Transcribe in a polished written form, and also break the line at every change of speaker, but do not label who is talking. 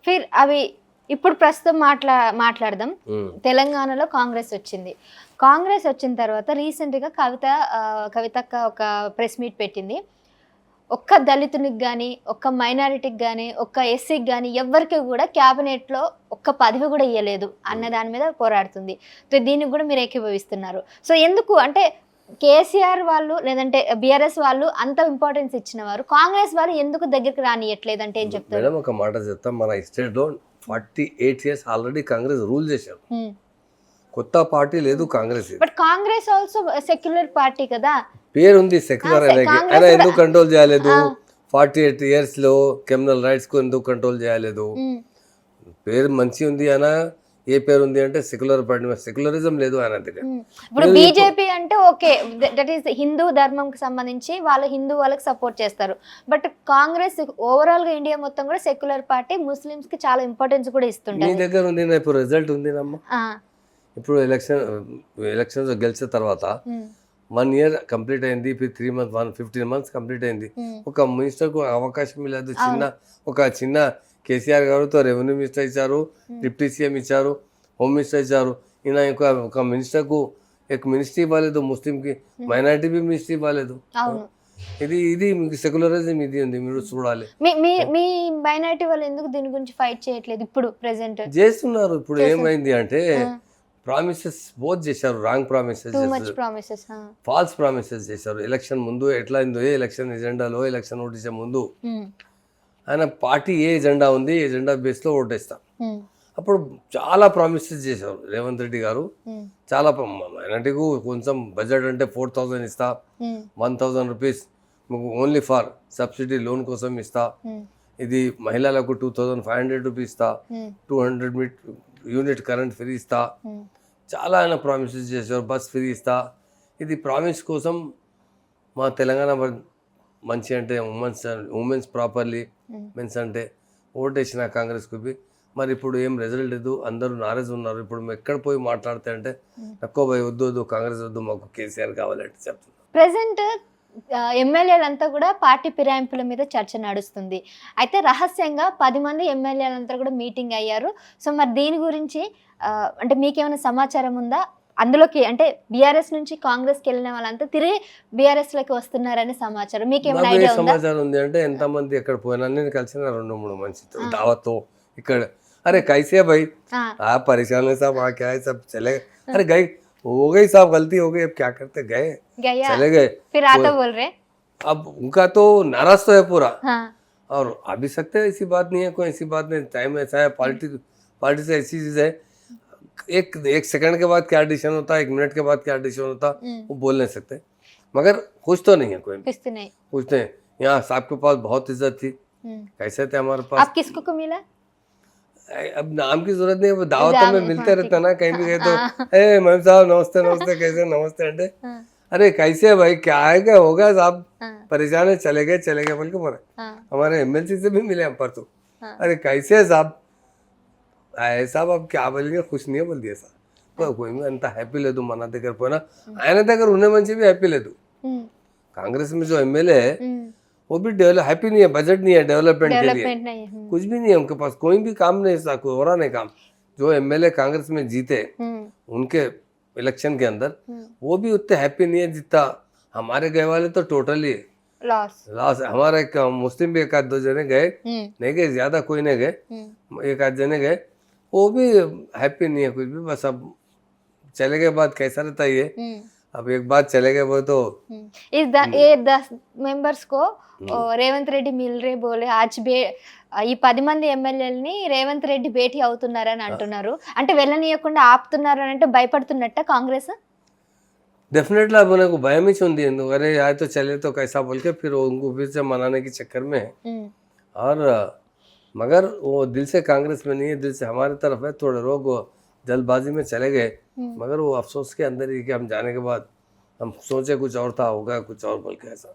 ఫిర్ అవి ఇప్పుడు ప్రస్తుతం మాట్లాడదాం. తెలంగాణలో కాంగ్రెస్ వచ్చింది. కాంగ్రెస్ వచ్చిన తర్వాత రీసెంట్గా కవితక్క ఒక ప్రెస్ మీట్ పెట్టింది. ఒక్క దళితునికి కానీ, ఒక్క మైనారిటీకి కానీ, ఒక్క ఎస్సీకి కానీ ఎవ్వరికి కూడా క్యాబినెట్లో ఒక్క పదవి కూడా ఇవ్వలేదు అన్న దాని మీద పోరాడుతుంది. సో దీనికి కూడా మీరు ఏకీభవిస్తున్నారు. సో ఎందుకు అంటే కేసీఆర్ వాళ్ళు లేదంటే బీఆర్ఎస్ వాళ్ళు అంత ఇంపార్టెన్స్ ఇచ్చిన వారు కాంగ్రెస్ వాళ్ళు ఎందుకు దగ్గరికి రానియట్లేదు అంటే ఏం చెప్తారు?
మేడం ఒక మాట చెప్తాం, మన స్టేట్లో 48 years ఆల్రెడీ కాంగ్రెస్ రూల్ చేశారు. కొత్త పార్టీ లేదు Congress.
But Congress also secular party కదా,
పేరుంది సెక్యులర్ అనేది. అయినా ఎందుకు కంట్రోల్ చేయలేదు? 48 years లో క్రిమినల్ రైట్స్ కు ఎందుకు కంట్రోల్ చేయలేదు? పేరు మంచి ఉంది అయినా ఏ పేరు ఉంది అంటే సెక్యులర్ పార్టీ, సెక్యులరిజం లేదు ఆయన దగ్గర.
ఇప్పుడు బీజేపీ అంటే ఓకే, దట్ ఈస్ హిందూ ధర్మంకి సంబంధించి వాళ్ళు హిందూ వాళ్ళకి సపోర్ట్ చేస్తారు. బట్ కాంగ్రెస్ ఓవరాల్ గా ఇండియా మొత్తం కూడా సెక్యులర్ పార్టీ, ముస్లిమ్స్ కి చాలా ఇంపార్టెన్స్ కూడా ఇస్తుంటారు.
మీ దగ్గర ఉంది ఇప్పుడు రిజల్ట్ ఉంది నమ్మా. ఇప్పుడు ఎలక్షన్స్ గెలిచిన తర్వాత 1 year కంప్లీట్ అయింది, 3 months 15 months కంప్లీట్ అయింది. ఒక మినిస్టర్ కు అవకాశం లేదు. చిన్న కేసీఆర్ గారుతో రెవెన్యూ మినిస్టర్ ఇచ్చారు, డిప్యూటీ సీఎం ఇచ్చారు, హోమ్ మినిస్టర్ ఇచ్చారు. ఈయన ఒక మినిస్టర్ కు మినిస్ట్రీ ఇవ్వలేదు, ముస్లిం కి మైనారిటీ బి మినిస్ట్రీ ఇవ్వలేదు. ఇది సెక్యులరిజం ఇది ఉంది, మీరు చూడాలి.
మీ మైనారిటీ వాళ్ళు ఎందుకు దీని గురించి ఫైట్ చేయట్లేదు? ఇప్పుడు ప్రెసెంట్
చేస్తున్నారు. ఇప్పుడు ఏమైంది అంటే ప్రామిసెస్ బోత్ చేశారు, రాంగ్ ప్రామిసెస్, ఫాల్స్ ప్రామిసెస్ చేశారు. ఎలక్షన్ ముందు ఎట్లా అయిందో, ఎలక్షన్ ఎజెండాలో, ఎలక్షన్ ఓటేసే ముందు ఆయన పార్టీ ఏ ఎజెండా ఉంది, ఎజెండా బేస్లో ఓటేస్తాం. అప్పుడు చాలా ప్రామిసెస్ చేశారు రేవంత్ రెడ్డి గారు. చాలా మైనార్టీకు కొంచెం బడ్జెట్ అంటే 4,000 ఇస్తా, 1,000 rupees only for subsidy loan కోసం ఇస్తా, ఇది మహిళలకు 2,500 rupees ఇస్తా, 200 యూనిట్ కరెంట్ ఫ్రీ ఇస్తా, చాలా ఆయన ప్రామిసెస్ చేశారు. బస్ ఫ్రీ ఇస్తా. ఇది ప్రామిస్ కోసం మా తెలంగాణ మంచి అంటే ఉమెన్స్ ప్రాపర్లీ మెన్స్ అంటే ఓటేసిన కాంగ్రెస్కు. మరి ఇప్పుడు ఏం రిజల్ట్ లేదు, అందరూ నారాజ్ ఉన్నారు. ఇప్పుడు ఎక్కడ పోయి మాట్లాడితే అంటే తక్కువ పోయి వద్దు కాంగ్రెస్ వద్దు, మాకు కేసీఆర్ కావాలంటే చెప్తున్నారు.
ప్రెసెంట్ ఎమ్మెల్యేలంతా కూడా పార్టీ ఫిరాయింపుల మీద చర్చ నడుస్తుంది. అయితే రహస్యంగా 10 మంది ఎమ్మెల్యేలంతా కూడా మీటింగ్ అయ్యారు. సో మరి దీని గురించి అంటే మీకేమైనా సమాచారం ఉందా? అందులోకి అంటే బీఆర్ఎస్ నుంచి కాంగ్రెస్కి వెళ్ళిన వాళ్ళంతా తిరిగి బీఆర్ఎస్ లోకి వస్తున్నారనే సమాచారం మీకేమైనా ఐడియా ఉందా?
సమాచారం ఉంది అంటే ఎంతమంది ఎక్కడ పోయినా నేను కలిసిన 2-3 మంచి దావతో ఇక్కడ अरे कैसे है भाई आप परेशान है साहब, वहाँ क्या है सब चले गए. अरे गए हो गई साहब, गलती हो गई, अब क्या करते, गए चले गए.
फिर आता बोल रहे
अब उनका तो नाराज तो है पूरा. और आ भी सकते हैं, ऐसी बात नहीं है, कोई ऐसी बात नहीं. टाइम ऐसा है, पार्टी से ऐसी चीज है, एक सेकंड के बाद क्या डिसीजन होता है, 1 minute के बाद क्या डिसीजन होता है, वो बोल नहीं सकते. मगर खुश तो नहीं है कोई, पूछते हैं. यहाँ साहब के पास बहुत इज्जत थी, कैसे थे हमारे पास.
आप किसको को मिला?
अब नाम की जरूरत नहीं है, दावतों में मिलते रहता ना, कहीं भी गए तो ए मैम साहब नमस्ते नमस्ते, कैसे नमस्ते अंटे. अरे कैसे है भाई, क्या है, क्या होगा साहब, परेशान है, चले गए बोल के बोले. हमारे एमएलसी से भी मिले हम परसों. अरे कैसे है साहब, साहब अब क्या बोलेंगे, खुश नहीं है बोल दिया साहब. कोई में अंत हैप्पी లేదు మన దగ్గర పోయినా, ఆయన దగ్గర ఉన్న మంచి भी हैप्पी లేదు. कांग्रेस में जो एमएलए है वो भी हैप्पी नहीं है, बजट नहीं है डेवलपमेंट के लिए, कुछ भी नहीं है उनके पास, कोई भी काम नहीं है, कोई हो रहा नहीं काम. जो एमएलए कांग्रेस में जीते उनके इलेक्शन के अंदर वो भी उतने हैप्पी नहीं है जितना हमारे गए वाले तो टोटली लॉस. हमारा एक मुस्लिम भी 1-2 जने गए, नहीं गए ज्यादा, कोई नहीं गए, 1-8 जने गए, वो भी हैप्पी नहीं है कुछ भी. बस अब चले गए बाद कैसा रहता है ये, अब एक बात चले गए वो तो
ये 10 मेंबर्स को రేవంత్ రెడ్డి మిల్ రే బోలే ఆజ్ ఈ 10 మంది ఎమ్మెల్యేలని రేవంత్ రెడ్డి భేటీ అవుతున్నారని అంటున్నారు. అంటే వెళ్ళనీయకుండా ఆపుతున్నారు అని అంటే భయపడుతున్నట్ట కాంగ్రెస్?
डेफिनेटली अब उनको भयम ही सुन दिए, अरे यार तो चले तो कैसा बोल के फिर उनको फिर से मनाने के चक्कर में. और मगर वो दिल से कांग्रेस में नहीं है, दिल से हमारी तरफ है. थोड़े लोग जल्दबाजी में चले गए, मगर वो अफसोस के अंदर ही कि हम जाने के बाद हम सोचे कुछ और था, होगा कुछ और बोल के ऐसा.